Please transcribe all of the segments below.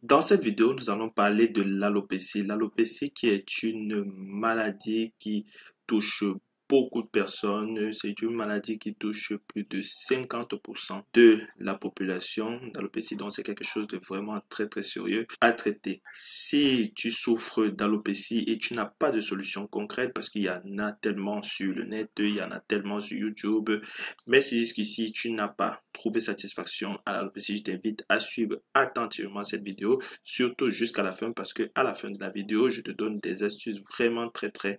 Dans cette vidéo, nous allons parler de l'alopécie. L'alopécie qui est une maladie qui touche beaucoup de personnes. C'est une maladie qui touche plus de 50% de la population d'alopécie. Donc, c'est quelque chose de vraiment très sérieux à traiter. Si tu souffres d'alopécie et tu n'as pas de solution concrète, parce qu'il y en a tellement sur le net, il y en a tellement sur YouTube, mais si jusqu'ici tu n'as pas trouvé satisfaction à l'alopécie, je t'invite à suivre attentivement cette vidéo, surtout jusqu'à la fin, parce que à la fin de la vidéo, je te donne des astuces vraiment très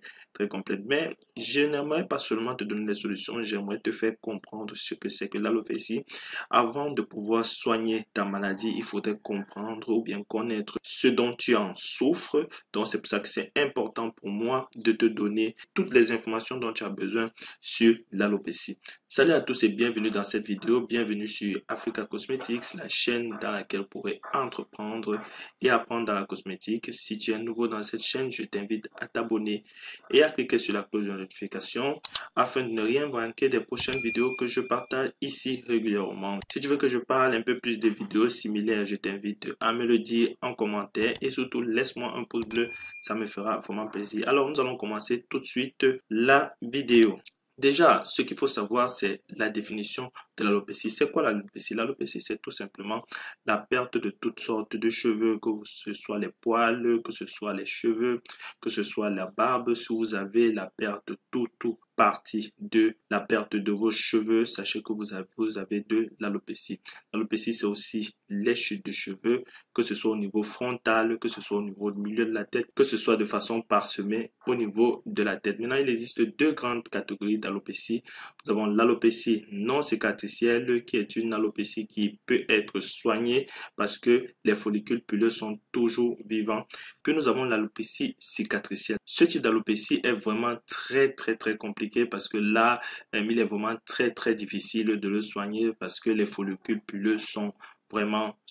complètes. Mais je n'aimerais pas seulement te donner des solutions, j'aimerais te faire comprendre ce que c'est que l'alopécie. Avant de pouvoir soigner ta maladie, il faudrait comprendre ou bien connaître ce dont tu en souffres. Donc c'est pour ça que c'est important pour moi de te donner toutes les informations dont tu as besoin sur l'alopécie. Salut à tous et bienvenue dans cette vidéo, bienvenue sur Africa Cosmetics, la chaîne dans laquelle vous pourrez entreprendre et apprendre dans la cosmétique. Si tu es nouveau dans cette chaîne, je t'invite à t'abonner et à cliquer sur la cloche de notification afin de ne rien manquer des prochaines vidéos que je partage ici régulièrement. Si tu veux que je parle un peu plus de vidéos similaires, je t'invite à me le dire en commentaire et surtout laisse-moi un pouce bleu, ça me fera vraiment plaisir. Alors nous allons commencer tout de suite la vidéo. Déjà, ce qu'il faut savoir, c'est la définition de l'alopécie. C'est quoi l'alopécie? L'alopécie, c'est tout simplement la perte de toutes sortes de cheveux, que ce soit les poils, que ce soit les cheveux, que ce soit la barbe. Si vous avez la perte de tout partie de la perte de vos cheveux, sachez que vous avez de l'alopécie. L'alopécie, c'est aussi les chutes de cheveux, que ce soit au niveau frontal, que ce soit au niveau du milieu de la tête, que ce soit de façon parsemée au niveau de la tête. Maintenant, il existe deux grandes catégories d'alopécie. Nous avons l'alopécie non cicatricielle, qui est une alopécie qui peut être soignée parce que les follicules pileux sont toujours vivants. Puis nous avons l'alopécie cicatricielle. Ce type d'alopécie est vraiment très compliqué parce que là, il est vraiment très difficile de le soigner parce que les follicules pileux sont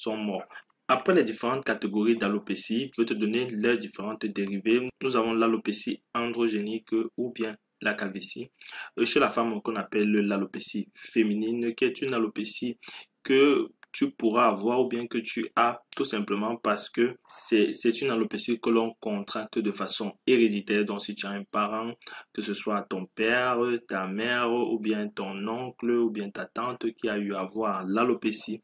morts. Après les différentes catégories d'alopécie, je vais te donner leurs différentes dérivées. Nous avons l'alopécie androgénique ou bien la calvitie. Chez la femme, qu'on appelle l'alopécie féminine, qui est une alopécie que tu pourras avoir ou bien que tu as tout simplement parce que c'est une alopécie que l'on contracte de façon héréditaire. Donc si tu as un parent, que ce soit ton père, ta mère ou bien ton oncle ou bien ta tante qui a eu à avoir l'alopécie,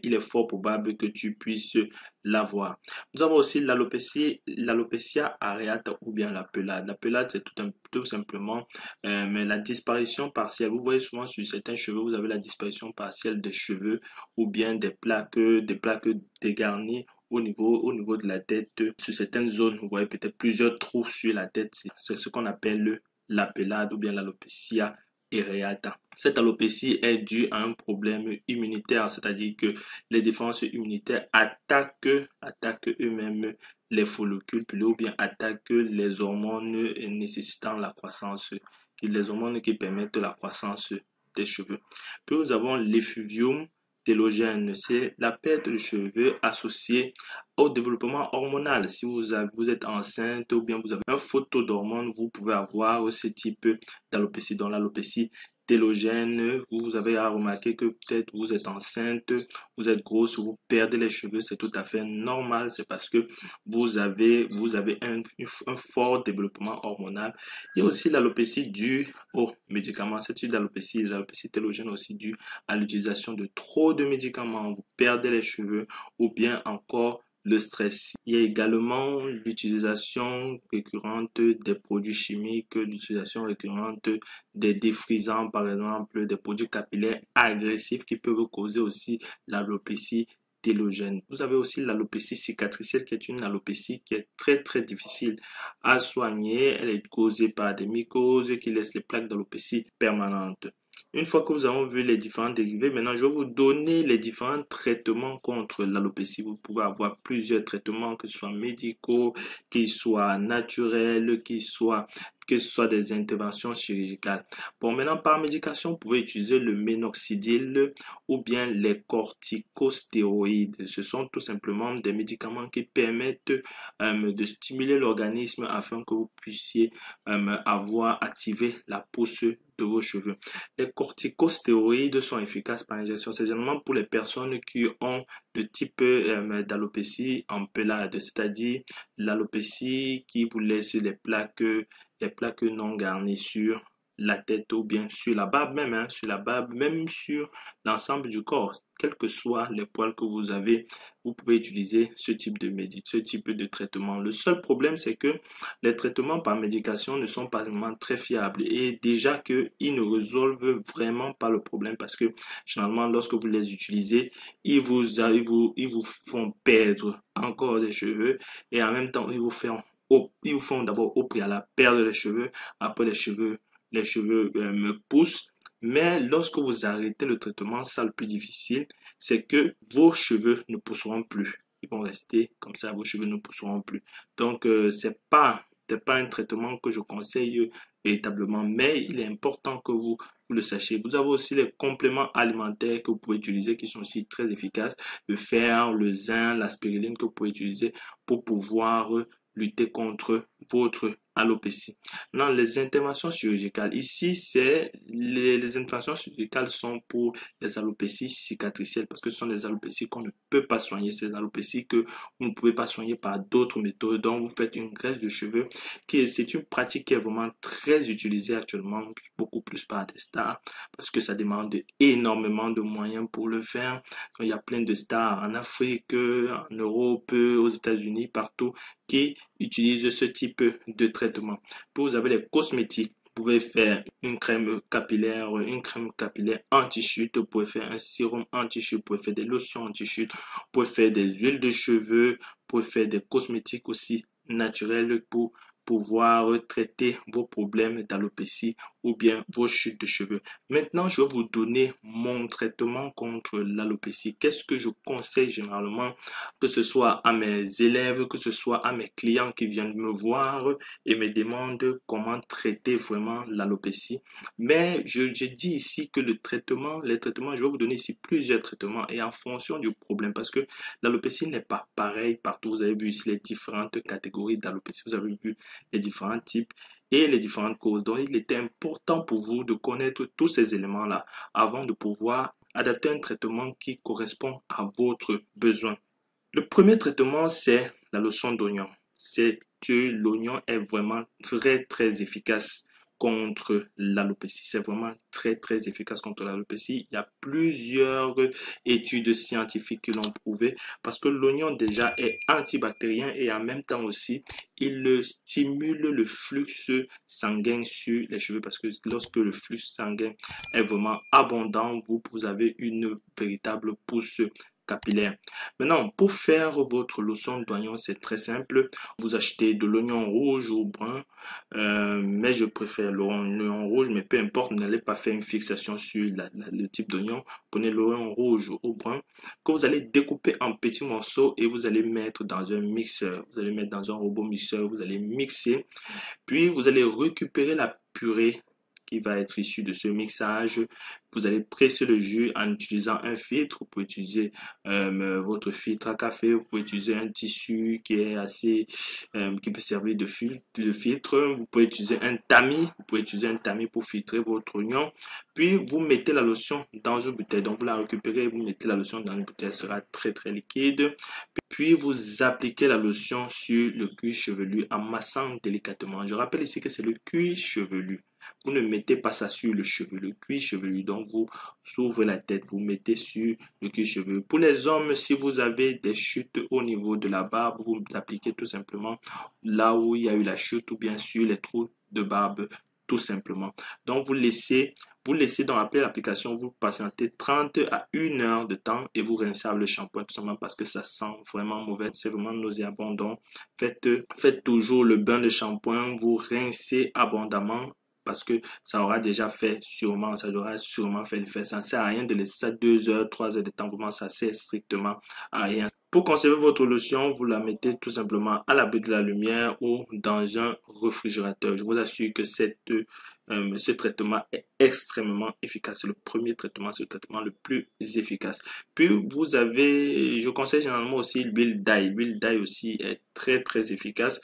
il est fort probable que tu puisses l'avoir. Nous avons aussi l'alopécia areata ou bien la pelade. La pelade, c'est tout simplement mais la disparition partielle. Vous voyez souvent sur certains cheveux, vous avez la disparition partielle des cheveux ou bien des plaques dégarnies au niveau de la tête. Sur certaines zones, vous voyez peut-être plusieurs trous sur la tête. C'est ce qu'on appelle la pelade ou bien l'alopécia areata. Cette alopécie est due à un problème immunitaire, c'est-à-dire que les défenses immunitaires attaquent eux-mêmes les follicules pileux ou bien attaquent les hormones nécessitant la croissance, les hormones qui permettent la croissance des cheveux. Puis nous avons l'effuvium télogène, c'est la perte de cheveux associée au développement hormonal. Si vous êtes enceinte ou bien vous avez un faux taux d'hormones, vous pouvez avoir ce type d'alopécie. Dans l'alopécie télogène, vous avez à remarquer que peut-être vous êtes enceinte, vous êtes grosse, vous perdez les cheveux, c'est tout à fait normal, c'est parce que vous avez un fort développement hormonal. Il y a aussi l'alopécie due aux médicaments. Cette l'alopécie télogène aussi due à l'utilisation de trop de médicaments, vous perdez les cheveux ou bien encore le stress. Il y a également l'utilisation récurrente des produits chimiques, l'utilisation récurrente des défrisants, par exemple, des produits capillaires agressifs qui peuvent causer aussi l'alopécie télogène. Vous avez aussi l'alopécie cicatricielle qui est une alopécie qui est très difficile à soigner. Elle est causée par des mycoses qui laissent les plaques d'alopécie permanentes. Une fois que nous avons vu les différents dérivés, maintenant je vais vous donner les différents traitements contre l'alopécie. Vous pouvez avoir plusieurs traitements, que ce soit médicaux, qu'ils soient naturels, qu'ils soient que ce soit des interventions chirurgicales. Bon, maintenant, par médication, vous pouvez utiliser le minoxidil ou bien les corticostéroïdes. Ce sont tout simplement des médicaments qui permettent de stimuler l'organisme afin que vous puissiez avoir activé la pousse de vos cheveux. Les corticostéroïdes sont efficaces par injection. C'est généralement pour les personnes qui ont le type d'alopécie en pelade, c'est-à-dire l'alopécie qui vous laisse les plaques non garnies sur la tête ou bien sur la barbe même, hein, sur la barbe, même sur l'ensemble du corps. Quels que soient les poils que vous avez, vous pouvez utiliser ce type de traitement. Le seul problème, c'est que les traitements par médication ne sont pas vraiment très fiables et déjà qu'ils ne résolvent vraiment pas le problème parce que généralement, lorsque vous les utilisez, ils vous font perdre encore des cheveux et en même temps, ils vous font d'abord au préalable perdre les cheveux, après les cheveux me poussent. Mais lorsque vous arrêtez le traitement, ça le plus difficile, c'est que vos cheveux ne pousseront plus. Ils vont rester comme ça, vos cheveux ne pousseront plus. Donc, c'est pas un traitement que je conseille véritablement, mais il est important que vous le sachiez. Vous avez aussi les compléments alimentaires que vous pouvez utiliser qui sont aussi très efficaces. Le fer, le zinc, la spiruline que vous pouvez utiliser pour pouvoir lutter contre votre alopécie. Non, les interventions chirurgicales. Ici, les interventions chirurgicales sont pour les alopécies cicatricielles parce que ce sont des alopécies qu'on ne peut pas soigner. C'est des alopécies que vous ne pouvez pas soigner par d'autres méthodes. Donc, vous faites une greffe de cheveux c'est une pratique qui est vraiment très utilisée actuellement, beaucoup plus par des stars parce que ça demande énormément de moyens pour le faire. Donc, il y a plein de stars en Afrique, en Europe, aux États-Unis, partout qui utilisent ce type de traitement. Puis vous avez les cosmétiques. Vous pouvez faire une crème capillaire anti-chute, vous pouvez faire un sérum anti-chute, vous pouvez faire des lotions anti-chute, vous pouvez faire des huiles de cheveux, vous pouvez faire des cosmétiques aussi naturels pour pouvoir traiter vos problèmes d'alopécie ou bien vos chutes de cheveux. Maintenant, je vais vous donner mon traitement contre l'alopécie. Qu'est-ce que je conseille généralement, que ce soit à mes élèves, que ce soit à mes clients qui viennent me voir et me demandent comment traiter vraiment l'alopécie. Mais je dis ici que les traitements, je vais vous donner ici plusieurs traitements et en fonction du problème parce que l'alopécie n'est pas pareil partout. Vous avez vu ici les différentes catégories d'alopécie. Vous avez vu les différents types et les différentes causes. Donc, il était important pour vous de connaître tous ces éléments-là avant de pouvoir adapter un traitement qui correspond à votre besoin. Le premier traitement, c'est la lotion d'oignon. C'est que l'oignon est vraiment très, très efficace contre l'alopécie. C'est vraiment très, très efficace contre l'alopécie. Il y a plusieurs études scientifiques qui l'ont prouvé parce que l'oignon déjà est antibactérien et en même temps aussi, il stimule le flux sanguin sur les cheveux parce que lorsque le flux sanguin est vraiment abondant, vous avez une véritable pousse capillaire. Maintenant, pour faire votre lotion d'oignon, c'est très simple. Vous achetez de l'oignon rouge ou brun, mais je préfère l'oignon rouge, mais peu importe, n'allez pas faire une fixation sur le type d'oignon. Prenez l'oignon rouge ou brun que vous allez découper en petits morceaux et vous allez mettre dans un mixeur. Vous allez mettre dans un robot mixeur, vous allez mixer, puis vous allez récupérer la purée qui va être issu de ce mixage. Vous allez presser le jus en utilisant un filtre. Vous pouvez utiliser votre filtre à café. Vous pouvez utiliser un tissu qui est assez, qui peut servir de filtre. Vous pouvez utiliser un tamis. Vous pouvez utiliser un tamis pour filtrer votre oignon. Puis vous mettez la lotion dans une bouteille. Donc vous la récupérez et vous mettez la lotion dans une bouteille. Elle sera très très liquide. Puis vous appliquez la lotion sur le cuir chevelu en massant délicatement. Je rappelle ici que c'est le cuir chevelu. Vous ne mettez pas ça sur le cheveu, le cuir chevelu. Donc, vous ouvrez la tête, vous mettez sur le cuir chevelu. Pour les hommes, si vous avez des chutes au niveau de la barbe, vous appliquez tout simplement là où il y a eu la chute ou bien sûr les trous de barbe, tout simplement. Donc, vous laissez donc après l'application, vous patientez 30 à 1 heure de temps et vous rincez avec le shampoing tout simplement parce que ça sent vraiment mauvais, c'est vraiment nauséabond. Donc, faites toujours le bain de shampoing, vous rincez abondamment parce que ça aura déjà fait sûrement, ça aura sûrement fait l'effet. Ça ne sert à rien de laisser ça 2 heures, 3 heures de temps, vraiment ça sert strictement à rien. Pour conserver votre lotion, vous la mettez tout simplement à l'abri de la lumière ou dans un réfrigérateur. Je vous assure que ce traitement est extrêmement efficace. C'est le premier traitement, c'est le traitement le plus efficace. Puis vous avez, je conseille généralement aussi l'huile d'ail. L'huile d'ail aussi est très efficace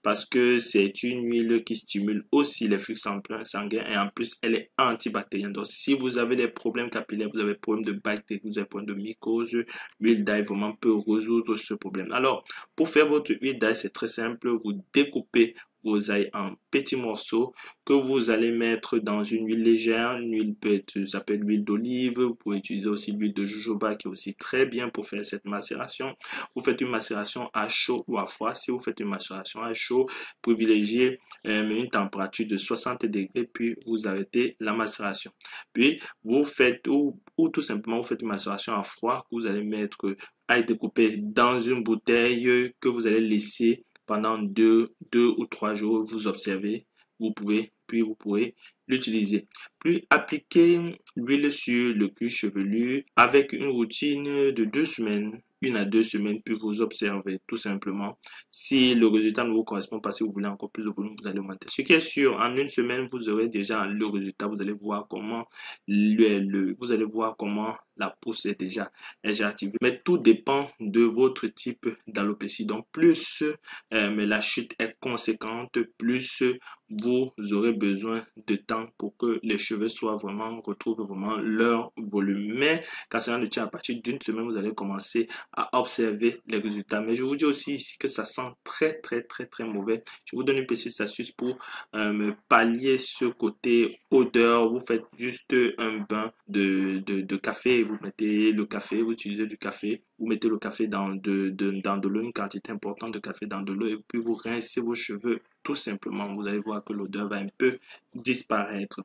parce que c'est une huile qui stimule aussi les flux sanguins et en plus elle est antibactérienne. Donc si vous avez des problèmes capillaires, vous avez des problèmes de bactéries, vous avez des problèmes de mycoses, l'huile d'ail vraiment peut résoudre ce problème. Alors pour faire votre huile d'ail, c'est très simple. Vous découpez vos ails en petits morceaux que vous allez mettre dans une huile légère. Une huile ça peut être l'huile d'olive. Vous pouvez utiliser aussi l'huile de jojoba qui est aussi très bien pour faire cette macération. Vous faites une macération à chaud ou à froid. Si vous faites une macération à chaud, privilégiez une température de 60 degrés puis vous arrêtez la macération. Puis vous faites ou tout simplement vous faites une macération à froid que vous allez mettre à découper dans une bouteille que vous allez laisser pendant 2 ou 3 jours. Vous observez, vous pourrez l'utiliser. Puis appliquez l'huile sur le cuir chevelu avec une routine de 2 semaines. 1 à 2 semaines, puis vous observez tout simplement. Si le résultat ne vous correspond pas, si vous voulez encore plus de volume, vous allez augmenter. Ce qui est sûr, en 1 semaine, vous aurez déjà le résultat. Vous allez voir comment la pousse est déjà activée. Mais tout dépend de votre type d'alopécie. Donc plus la chute est conséquente, plus vous aurez besoin de temps pour que les cheveux retrouvent vraiment leur volume. Mais quand cela ne tient à partir d'1 semaine, vous allez commencer à observer les résultats. Mais je vous dis aussi ici que ça sent très mauvais. Je vous donne une petite astuce pour pallier ce côté odeur. Vous faites juste un bain de café. Vous mettez le café, vous utilisez du café. Vous mettez le café dans de l'eau, une quantité importante de café dans de l'eau et puis vous rincez vos cheveux tout simplement. Vous allez voir que l'odeur va un peu disparaître.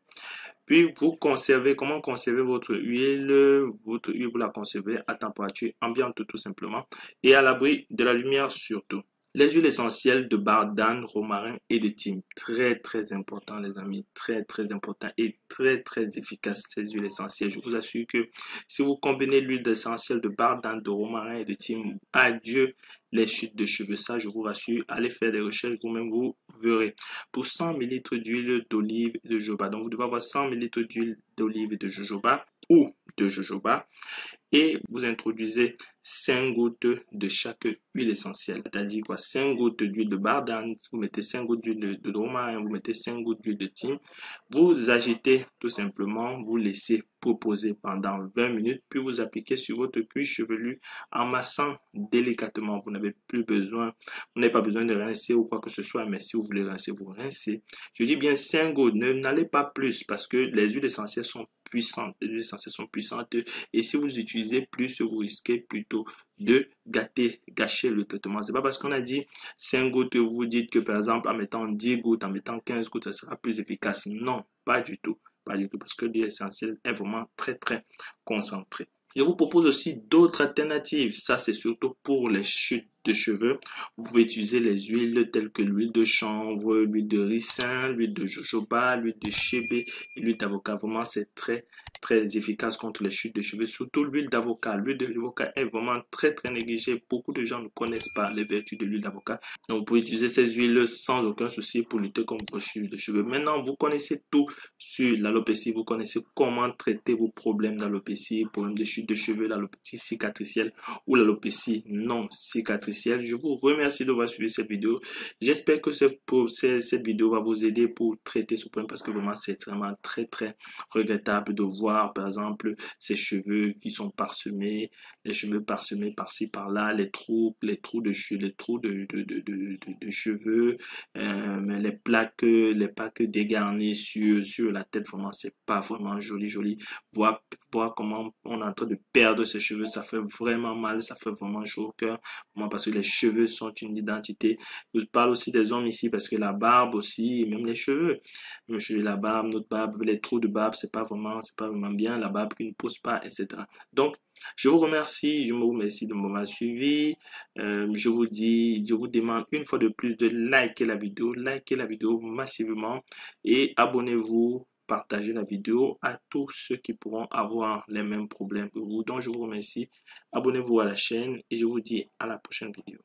Puis comment conserver votre huile? Votre huile, vous la conservez à température ambiante tout simplement et à l'abri de la lumière surtout. Les huiles essentielles de bardane, romarin et de thym. Très important les amis. Très important et très efficace ces huiles essentielles. Je vous assure que si vous combinez l'huile essentielle de bardane, de romarin et de thym, adieu les chutes de cheveux. Ça, je vous rassure. Allez faire des recherches vous-même, vous verrez. Pour 100 ml d'huile d'olive et de jojoba. Donc, vous devez avoir 100 ml d'huile d'olive et de jojoba ou de jojoba. Et vous introduisez 5 gouttes de chaque huile essentielle. C'est-à-dire quoi? 5 gouttes d'huile de bardane, vous mettez 5 gouttes d'huile de romarin, vous mettez 5 gouttes d'huile de thym. Vous agitez tout simplement, vous laissez reposer pendant 20 minutes, puis vous appliquez sur votre cuir chevelu en massant délicatement. Vous n'avez pas besoin de rincer ou quoi que ce soit, mais si vous voulez rincer, vous rincez. Je dis bien 5 gouttes, n'allez pas plus parce que les huiles essentielles sont puissantes. Les huiles essentielles sont puissantes et si vous utilisez plus, vous risquez plutôt de gâcher le traitement. C'est pas parce qu'on a dit 5 gouttes, vous dites que par exemple en mettant 10 gouttes, en mettant 15 gouttes, ça sera plus efficace. Non, pas du tout. Pas du tout parce que l'huile essentielle est vraiment très concentrée. Je vous propose aussi d'autres alternatives. Ça, c'est surtout pour les chutes de cheveux. Vous pouvez utiliser les huiles telles que l'huile de chanvre, l'huile de ricin, l'huile de jojoba, l'huile de chébé et l'huile d'avocat. Vraiment, c'est très efficace contre les chutes de cheveux. Surtout l'huile d'avocat. L'huile d'avocat est vraiment très négligée. Beaucoup de gens ne connaissent pas les vertus de l'huile d'avocat. Donc, vous pouvez utiliser ces huiles sans aucun souci pour lutter contre vos chutes de cheveux. Maintenant, vous connaissez tout sur l'alopécie. Vous connaissez comment traiter vos problèmes d'alopécie, problèmes de chute de cheveux, l'alopécie cicatricielle ou l'alopécie non cicatricielle. Je vous remercie d'avoir suivi cette vidéo. J'espère que cette vidéo va vous aider pour traiter ce problème parce que vraiment c'est vraiment très regrettable de voir par exemple ces cheveux qui sont parsemés, les cheveux parsemés par-ci par-là, les trous de cheveux, les plaques dégarnies sur la tête. Vraiment c'est pas vraiment joli. Voir comment on est en train de perdre ses cheveux, ça fait vraiment mal, ça fait vraiment chaud au cœur. Moi, parce que les cheveux sont une identité. Je parle aussi des hommes ici parce que la barbe aussi, même les cheveux, la barbe, notre barbe, les trous de barbe, c'est pas vraiment bien, la barbe qui ne pousse pas, etc. Donc, je vous remercie de m'avoir suivi. Je vous demande une fois de plus de liker la vidéo massivement et abonnez-vous partager la vidéo à tous ceux qui pourront avoir les mêmes problèmes que vous. Donc, je vous remercie. Abonnez-vous à la chaîne et je vous dis à la prochaine vidéo.